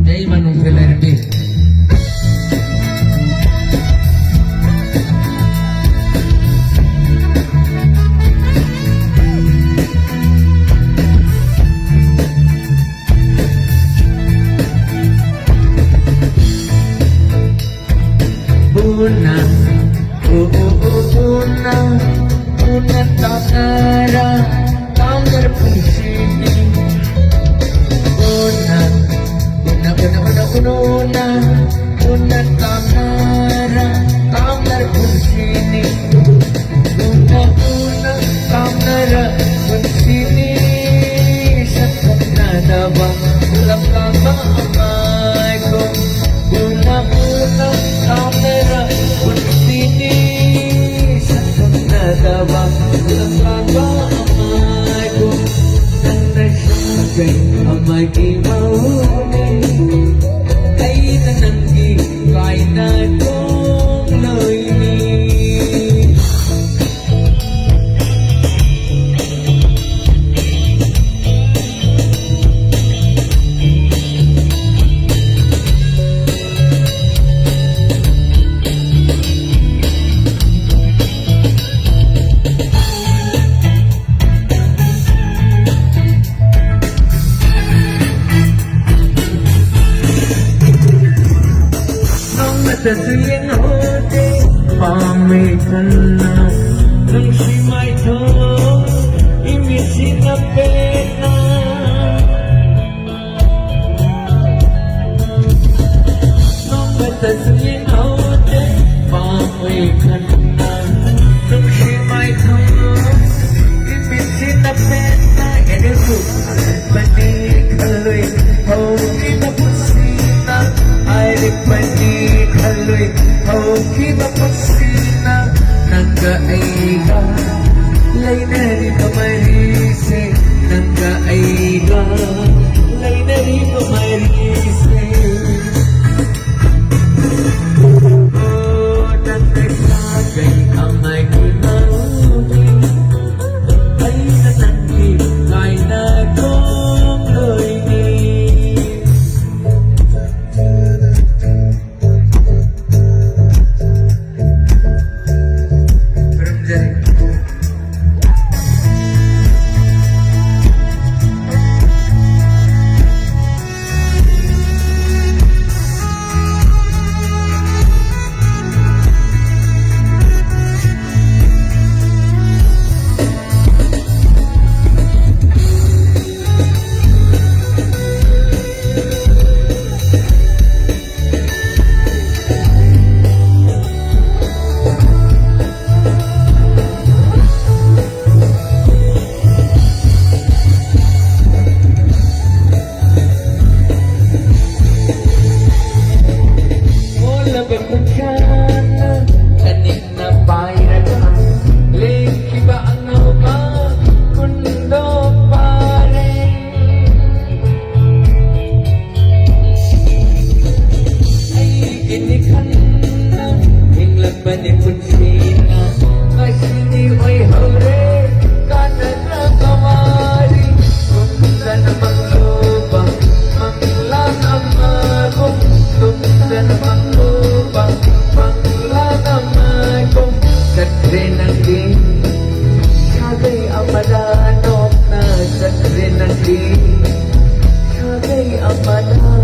Jai Manung Filarity. Una, una tanara, tangar pusini. Una tanara, tangar pusini. Una tanara pusini. Satana dava, lapkama amai ko. Una tanara pusini. Satana dava, lapkama amai ko. Nanda syagai amai ki maune. Ay nananggi kay na kong loyni. Tasiyan hote pamitan na nang simay to imisin na pena. Nang tasiyan hote pamitan na nang simay to imisin na pena. Ere ko panik haloy hoki na pusina ay panik haloy hoki na pusina nagkaiga lay na rin pamarise nagkaiga lay na rin pamarise. Oh, nagkasagay amay kulmauti ay nananggi kay nagkong loyni. Amanah